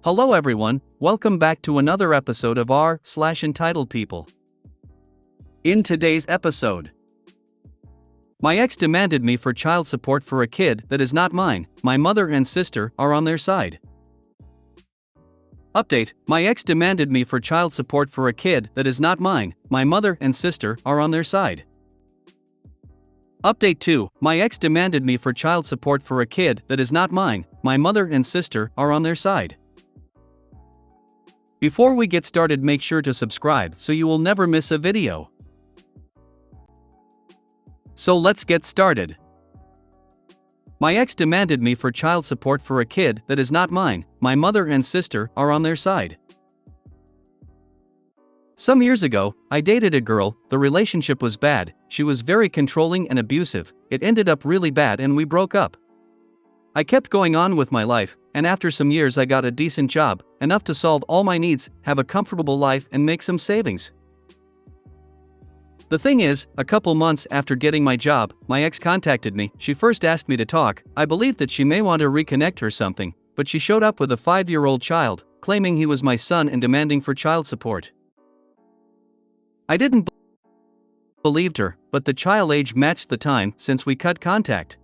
Hello everyone, welcome back to another episode of r/entitled people. In today's episode, my ex demanded me for child support for a kid that is not mine. My mother and sister are on their side. Update: my ex demanded me for child support for a kid that is not mine. My mother and sister are on their side. Update 2: my ex demanded me for child support for a kid that is not mine. My mother and sister are on their side. Before we get started, make sure to subscribe so you will never miss a video. So let's get started. My ex demanded me for child support for a kid that is not mine. My mother and sister are on their side. Some years ago, I dated a girl. The relationship was bad. She was very controlling and abusive. It ended up really bad and we broke up. I kept going on with my life, and after some years I got a decent job, enough to solve all my needs, have a comfortable life and make some savings. The thing is, a couple months after getting my job, my ex contacted me. She first asked me to talk. I believed that she may want to reconnect or something, but she showed up with a 5-year-old child, claiming he was my son and demanding for child support. I didn't believe her, but the child age matched the time since we cut contact.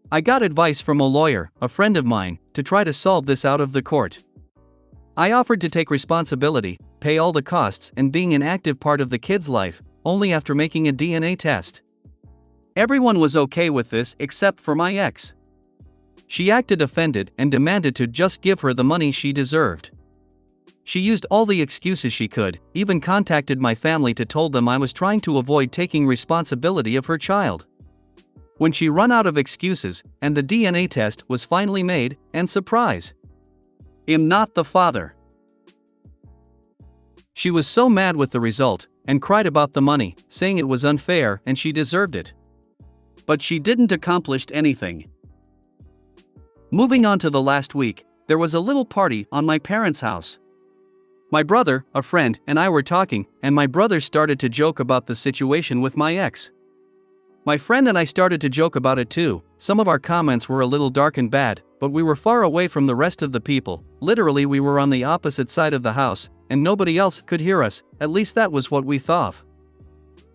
I got advice from a lawyer, a friend of mine, to try to solve this out of the court. I offered to take responsibility, pay all the costs, and being an active part of the kid's life, only after making a DNA test. Everyone was okay with this except for my ex. She acted offended and demanded to just give her the money she deserved. She used all the excuses she could, even contacted my family to tell them I was trying to avoid taking responsibility of her child. When she ran out of excuses, and the DNA test was finally made, and surprise! I'm not the father. She was so mad with the result, and cried about the money, saying it was unfair and she deserved it. But she didn't accomplish anything. Moving on to the last week, there was a little party on my parents' house. My brother, a friend, and I were talking, and my brother started to joke about the situation with my ex. My friend and I started to joke about it too. Some of our comments were a little dark and bad, but we were far away from the rest of the people. Literally, we were on the opposite side of the house, and nobody else could hear us, at least that was what we thought.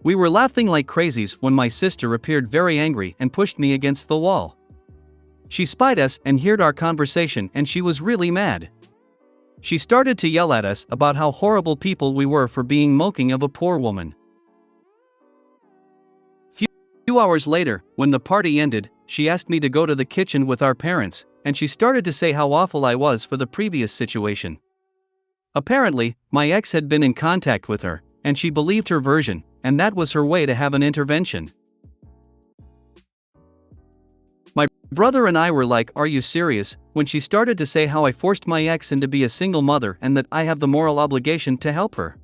We were laughing like crazies when my sister appeared very angry and pushed me against the wall. She spied us and heard our conversation and she was really mad. She started to yell at us about how horrible people we were for being mocking of a poor woman. Few hours later, when the party ended, she asked me to go to the kitchen with our parents, and she started to say how awful I was for the previous situation. Apparently, my ex had been in contact with her, and she believed her version, and that was her way to have an intervention. My brother and I were like, "Are you serious?" when she started to say how I forced my ex into be a single mother and that I have the moral obligation to help her.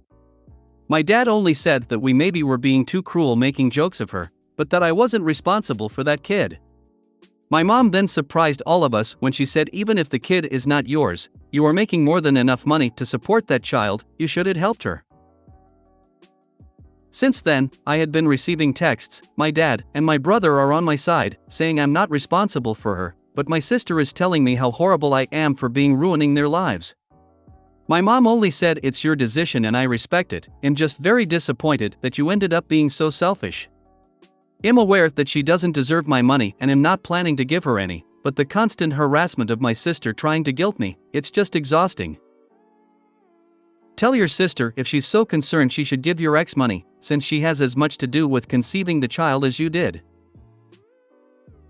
My dad only said that we maybe were being too cruel making jokes of her, but that I wasn't responsible for that kid. My mom then surprised all of us when she said, even if the kid is not yours, you are making more than enough money to support that child, you should have helped her. Since then, I had been receiving texts. My dad and my brother are on my side, saying I'm not responsible for her, but my sister is telling me how horrible I am for ruining their lives. My mom only said it's your decision and I respect it. I'm just very disappointed that you ended up being so selfish. I'm aware that she doesn't deserve my money and am not planning to give her any, but the constant harassment of my sister trying to guilt me, it's just exhausting. Tell your sister if she's so concerned she should give your ex money, since she has as much to do with conceiving the child as you did.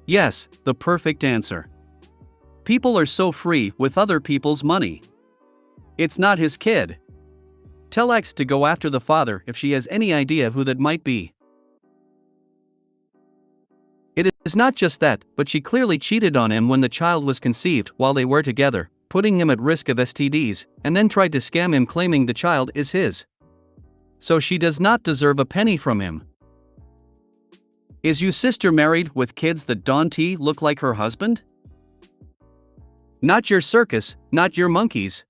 Yes, the perfect answer. People are so free with other people's money. It's not his kid. Tell ex to go after the father if she has any idea who that might be. It is not just that, but she clearly cheated on him when the child was conceived while they were together, putting him at risk of STDs, and then tried to scam him claiming the child is his. So she does not deserve a penny from him. Is your sister married with kids that don't look like her husband? Not your circus, not your monkeys.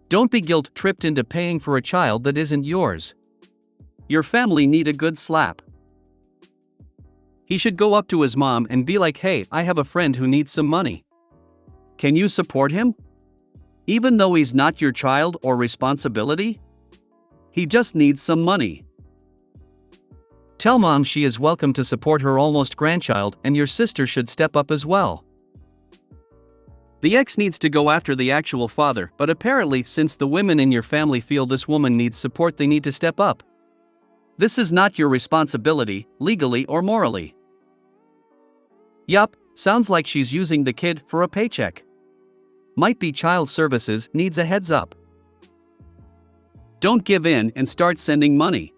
Don't be guilt-tripped into paying for a child that isn't yours. Your family need a good slap. He should go up to his mom and be like, "Hey, I have a friend who needs some money. Can you support him?" Even though he's not your child or responsibility? He just needs some money. Tell mom she is welcome to support her almost grandchild, and your sister should step up as well. The ex needs to go after the actual father, but apparently, since the women in your family feel this woman needs support, they need to step up. This is not your responsibility, legally or morally. Yup, sounds like she's using the kid for a paycheck. Might be child services needs a heads up. Don't give in and start sending money.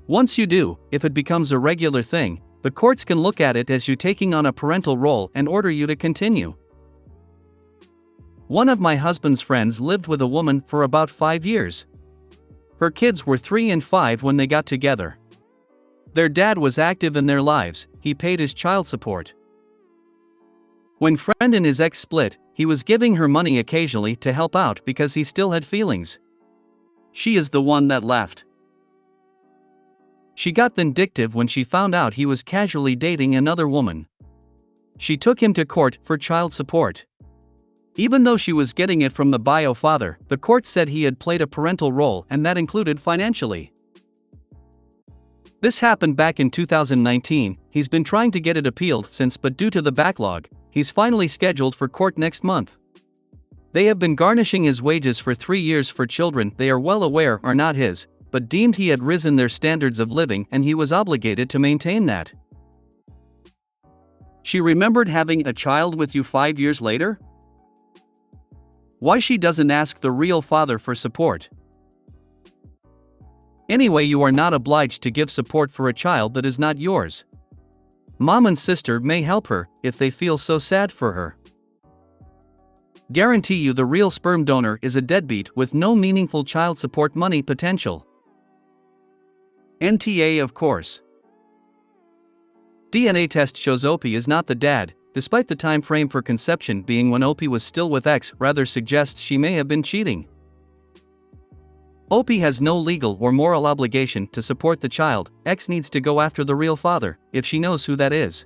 Once you do, if it becomes a regular thing, the courts can look at it as you taking on a parental role and order you to continue. One of my husband's friends lived with a woman for about 5 years. Her kids were 3 and 5 when they got together. Their dad was active in their lives, he paid his child support. When friend and his ex split, he was giving her money occasionally to help out because he still had feelings. She is the one that left. She got vindictive when she found out he was casually dating another woman. She took him to court for child support. Even though she was getting it from the bio father, the court said he had played a parental role, and that included financially. This happened back in 2019, he's been trying to get it appealed since, but due to the backlog, he's finally scheduled for court next month. They have been garnishing his wages for 3 years for children they are well aware are not his, but deemed he had risen their standards of living and he was obligated to maintain that. She remembered having a child with you 5 years later? Why she doesn't ask the real father for support? Anyway, you are not obliged to give support for a child that is not yours. Mom and sister may help her if they feel so sad for her. Guarantee you the real sperm donor is a deadbeat with no meaningful child support money potential. NTA, of course. DNA test shows Opie is not the dad, despite the time frame for conception being when Opie was still with ex, rather suggests she may have been cheating. Opie has no legal or moral obligation to support the child, ex needs to go after the real father, if she knows who that is.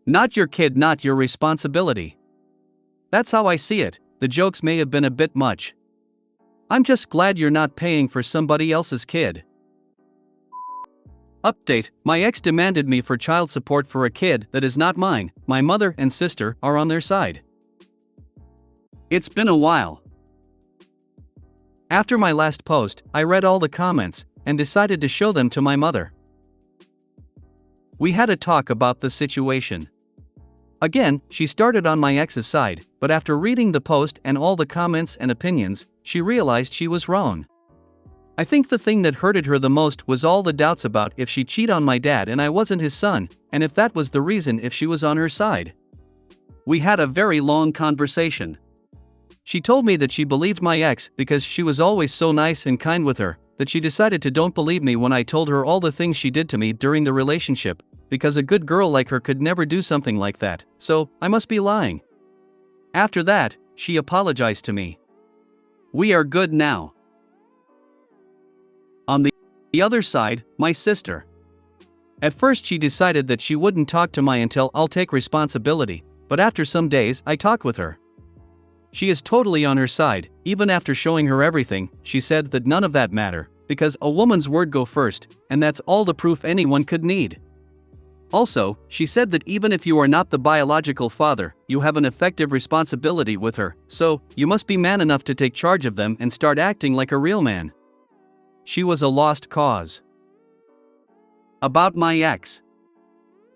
Not your kid, not your responsibility. That's how I see it, the jokes may have been a bit much. I'm just glad you're not paying for somebody else's kid. Update: my ex demanded me for child support for a kid that is not mine. My mother and sister are on their side. It's been a while. After my last post, I read all the comments and decided to show them to my mother. We had a talk about the situation. Again, she started on my ex's side, but after reading the post and all the comments and opinions, she realized she was wrong. I think the thing that hurted her the most was all the doubts about if she cheated on my dad and I wasn't his son, and if that was the reason if she was on her side. We had a very long conversation. She told me that she believed my ex because she was always so nice and kind with her, that she decided to don't believe me when I told her all the things she did to me during the relationship, because a good girl like her could never do something like that, so I must be lying. After that, she apologized to me. We are good now. On the other side, my sister. At first she decided that she wouldn't talk to my until I'll take responsibility, but after some days I talked with her. She is totally on her side, even after showing her everything. She said that none of that matter, because a woman's word go first, and that's all the proof anyone could need. Also, she said that even if you are not the biological father, you have an effective responsibility with her, so you must be man enough to take charge of them and start acting like a real man. She was a lost cause. About my ex.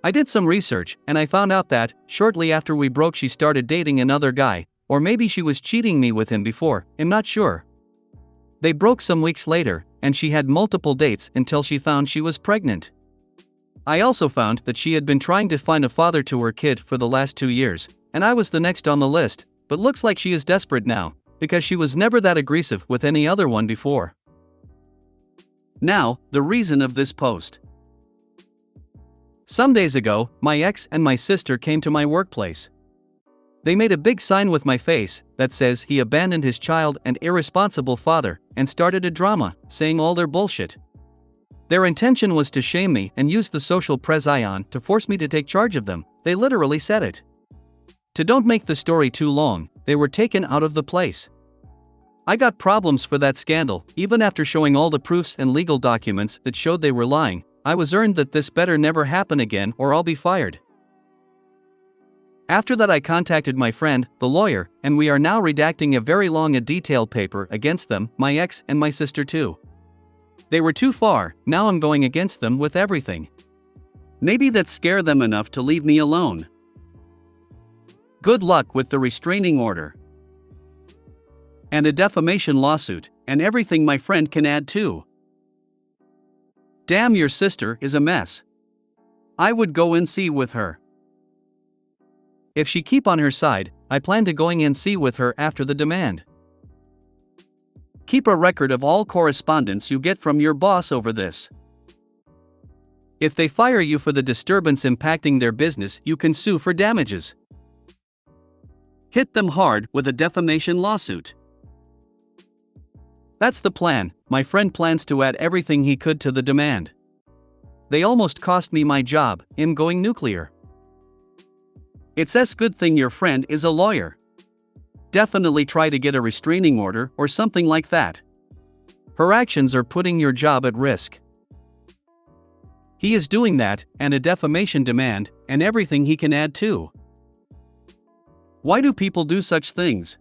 I did some research and I found out that, shortly after we broke, she started dating another guy, or maybe she was cheating me with him before, I'm not sure. They broke some weeks later, and she had multiple dates until she found she was pregnant. I also found that she had been trying to find a father to her kid for the last 2 years, and I was the next on the list, but looks like she is desperate now, because she was never that aggressive with any other one before. Now, the reason of this post. Some days ago, my ex and my sister came to my workplace. They made a big sign with my face that says he abandoned his child and irresponsible father, and started a drama, saying all their bullshit. Their intention was to shame me and use the social press ion to force me to take charge of them. They literally said it. To don't make the story too long, they were taken out of the place. I got problems for that scandal, even after showing all the proofs and legal documents that showed they were lying. I was earned that this better never happen again or I'll be fired. After that I contacted my friend, the lawyer, and we are now redacting a very long and detailed paper against them, my ex and my sister too. They were too far, now I'm going against them with everything. Maybe that scare them enough to leave me alone. Good luck with the restraining order. And a defamation lawsuit, and everything my friend can add too. Damn, your sister is a mess. I would go in see with her. If she keep on her side, I plan to going in see with her after the demand. Keep a record of all correspondence you get from your boss over this. If they fire you for the disturbance impacting their business, you can sue for damages. Hit them hard with a defamation lawsuit. That's the plan. My friend plans to add everything he could to the demand. They almost cost me my job, him going nuclear. It's a good thing your friend is a lawyer. Definitely try to get a restraining order or something like that. Her actions are putting your job at risk. He is doing that, and a defamation demand, and everything he can add too. Why do people do such things?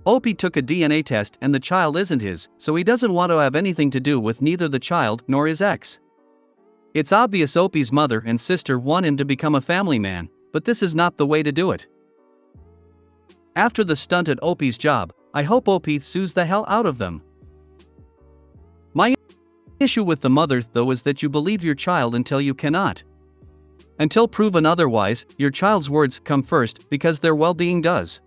Opie took a DNA test and the child isn't his, so he doesn't want to have anything to do with neither the child nor his ex. It's obvious Opie's mother and sister want him to become a family man, but this is not the way to do it. After the stunt at Opie's job, I hope Opie sues the hell out of them. My issue with the mother, though, is that you believe your child until you cannot. Until proven otherwise, your child's words come first because their well-being does.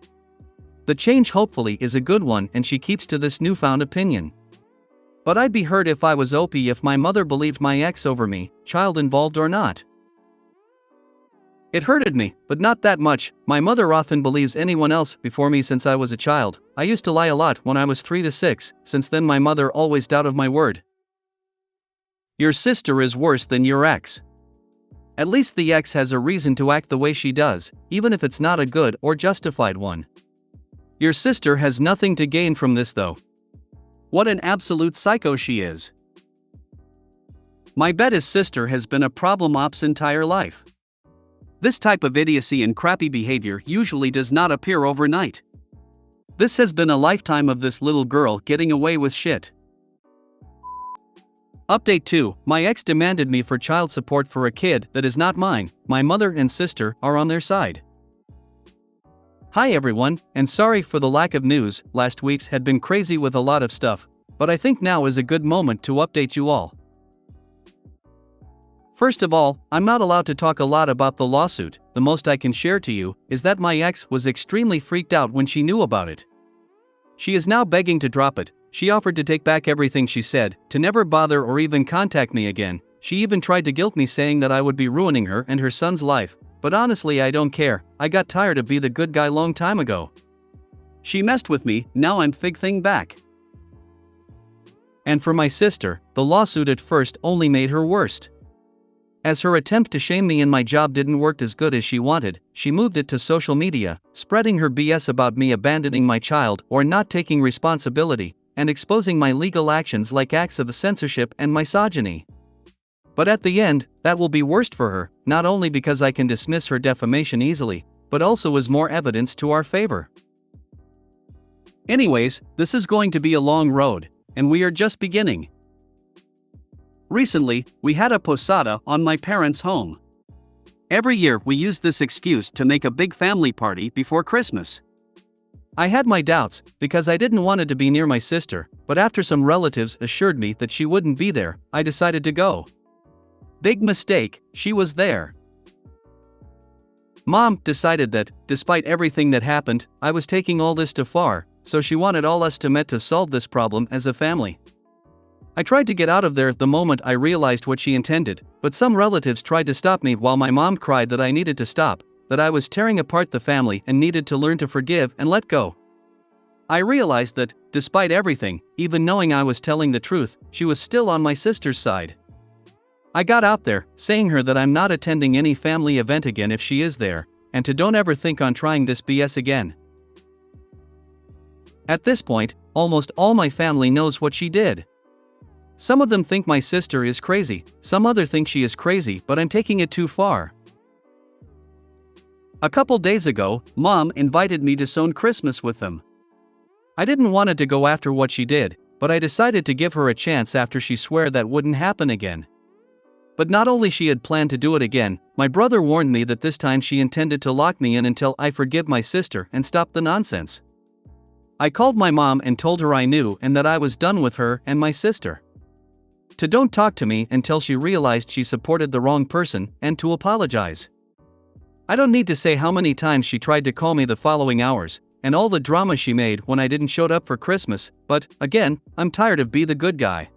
The change hopefully is a good one and she keeps to this newfound opinion. But I'd be hurt if I was Opie if my mother believed my ex over me, child involved or not. It hurted me, but not that much. My mother often believes anyone else before me since I was a child. I used to lie a lot when I was 3 to 6, since then my mother always doubted my word. Your sister is worse than your ex. At least the ex has a reason to act the way she does, even if it's not a good or justified one. Your sister has nothing to gain from this though. What an absolute psycho she is. My bet his sister has been a problem op's entire life. This type of idiocy and crappy behavior usually does not appear overnight. This has been a lifetime of this little girl getting away with shit. Update 2. My ex demanded me for child support for a kid that is not mine. My mother and sister are on their side. Hi everyone, and sorry for the lack of news. Last week's had been crazy with a lot of stuff, but I think now is a good moment to update you all. First of all, I'm not allowed to talk a lot about the lawsuit. The most I can share to you is that my ex was extremely freaked out when she knew about it. She is now begging to drop it. She offered to take back everything she said, to never bother or even contact me again. She even tried to guilt me saying that I would be ruining her and her son's life, but honestly I don't care. I got tired of being the good guy long time ago. She messed with me, now I'm fig thing back. And for my sister, the lawsuit at first only made her worse. As her attempt to shame me in my job didn't work as good as she wanted, she moved it to social media, spreading her BS about me abandoning my child or not taking responsibility, and exposing my legal actions like acts of censorship and misogyny. But at the end, that will be worst for her, not only because I can dismiss her defamation easily, but also as more evidence to our favor. Anyways, this is going to be a long road, and we are just beginning. Recently, we had a posada on my parents' home. Every year we use this excuse to make a big family party before Christmas. I had my doubts, because I didn't want it to be near my sister, but after some relatives assured me that she wouldn't be there, I decided to go. Big mistake, she was there. Mom decided that, despite everything that happened, I was taking all this too far, so she wanted all us to meet to solve this problem as a family. I tried to get out of there the moment I realized what she intended, but some relatives tried to stop me while my mom cried that I needed to stop, that I was tearing apart the family and needed to learn to forgive and let go. I realized that, despite everything, even knowing I was telling the truth, she was still on my sister's side. I got out there, saying her that I'm not attending any family event again if she is there, and to don't ever think on trying this BS again. At this point, almost all my family knows what she did. Some of them think my sister is crazy, some other think she is crazy, but I'm taking it too far. A couple days ago, Mom invited me to spend Christmas with them. I didn't want to go after what she did, but I decided to give her a chance after she swore that wouldn't happen again. But not only she had planned to do it again, my brother warned me that this time she intended to lock me in until I forgive my sister and stop the nonsense. I called my mom and told her I knew and that I was done with her and my sister. To don't talk to me until she realized she supported the wrong person and to apologize. I don't need to say how many times she tried to call me the following hours, and all the drama she made when I didn't show up for Christmas, but, again, I'm tired of being the good guy.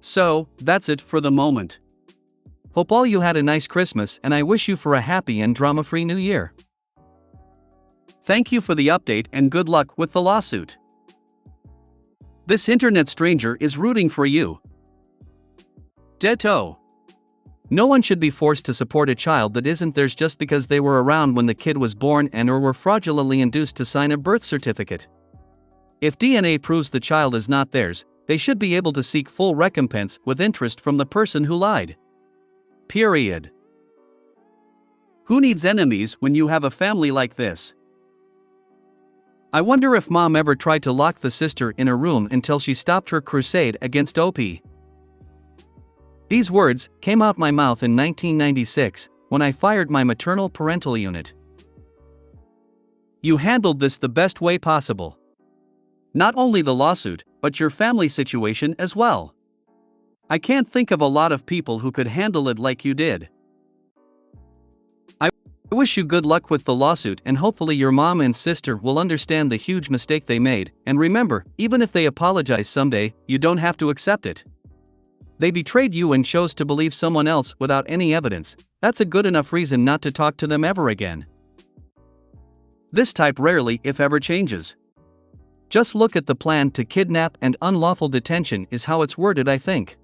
So, that's it for the moment. Hope all you had a nice Christmas and I wish you for a happy and drama-free New Year. Thank you for the update and good luck with the lawsuit. This internet stranger is rooting for you. Ditto. No one should be forced to support a child that isn't theirs just because they were around when the kid was born and or were fraudulently induced to sign a birth certificate. If DNA proves the child is not theirs, they should be able to seek full recompense with interest from the person who lied. Period. Who needs enemies when you have a family like this? I wonder if Mom ever tried to lock the sister in a room until she stopped her crusade against OP. These words came out my mouth in 1996, when I fired my maternal parental unit. You handled this the best way possible. Not only the lawsuit, but your family situation as well. I can't think of a lot of people who could handle it like you did. I wish you good luck with the lawsuit and hopefully your mom and sister will understand the huge mistake they made, and remember, even if they apologize someday, you don't have to accept it. They betrayed you and chose to believe someone else without any evidence. That's a good enough reason not to talk to them ever again. This type rarely, if ever, changes. Just look at the plan to kidnap and unlawful detention is how it's worded, I think.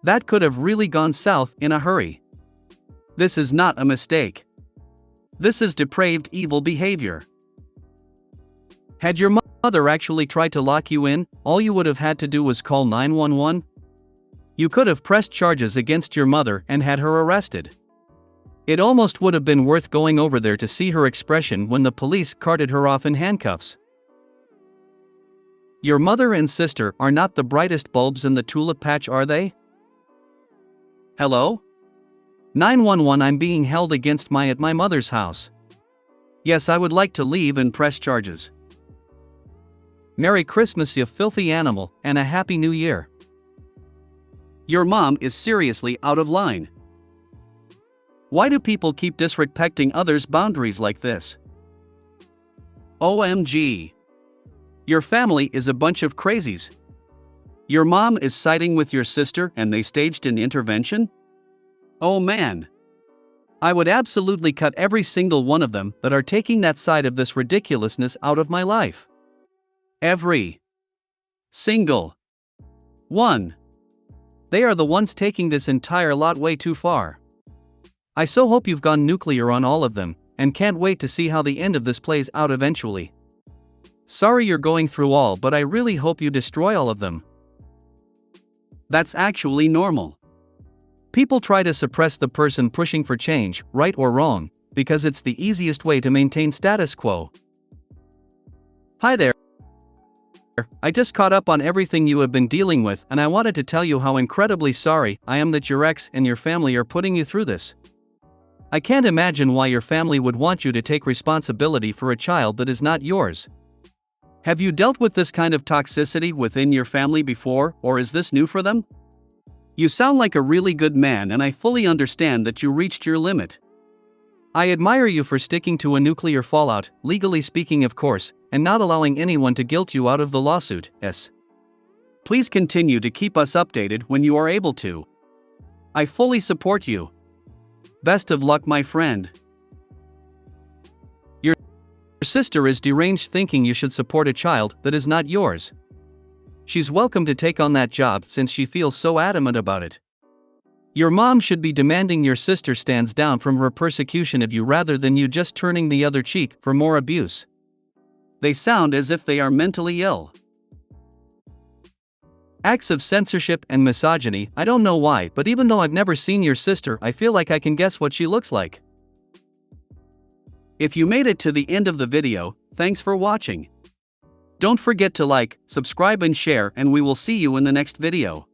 That could have really gone south in a hurry. This is not a mistake. This is depraved evil behavior. Had your mother actually tried to lock you in, all you would have had to do was call 911. You could have pressed charges against your mother and had her arrested. It almost would have been worth going over there to see her expression when the police carted her off in handcuffs. Your mother and sister are not the brightest bulbs in the tulip patch, are they? Hello? 911, I'm being held at my mother's house. Yes, I would like to leave and press charges. Merry Christmas, you filthy animal, and a Happy New Year. Your mom is seriously out of line. Why do people keep disrespecting others' boundaries like this? OMG. Your family is a bunch of crazies. Your mom is siding with your sister and they staged an intervention? Oh man. I would absolutely cut every single one of them that are taking that side of this ridiculousness out of my life. Every single one. They are the ones taking this entire lot way too far. I so hope you've gone nuclear on all of them, and can't wait to see how the end of this plays out eventually. Sorry you're going through all, but I really hope you destroy all of them. That's actually normal. People try to suppress the person pushing for change, right or wrong, because it's the easiest way to maintain status quo. Hi there. I just caught up on everything you have been dealing with, and I wanted to tell you how incredibly sorry I am that your ex and your family are putting you through this. I can't imagine why your family would want you to take responsibility for a child that is not yours. Have you dealt with this kind of toxicity within your family before, or is this new for them? You sound like a really good man, and I fully understand that you reached your limit. I admire you for sticking to a nuclear fallout, legally speaking of course, and not allowing anyone to guilt you out of the lawsuit. Please continue to keep us updated when you are able to. I fully support you. Best of luck, my friend. Your sister is deranged, thinking you should support a child that is not yours. She's welcome to take on that job since she feels so adamant about it. Your mom should be demanding your sister stands down from her persecution of you rather than you just turning the other cheek for more abuse. They sound as if they are mentally ill. Acts of censorship and misogyny. I don't know why, but even though I've never seen your sister, I feel like I can guess what she looks like. If you made it to the end of the video, thanks for watching. Don't forget to like, subscribe and share, and we will see you in the next video.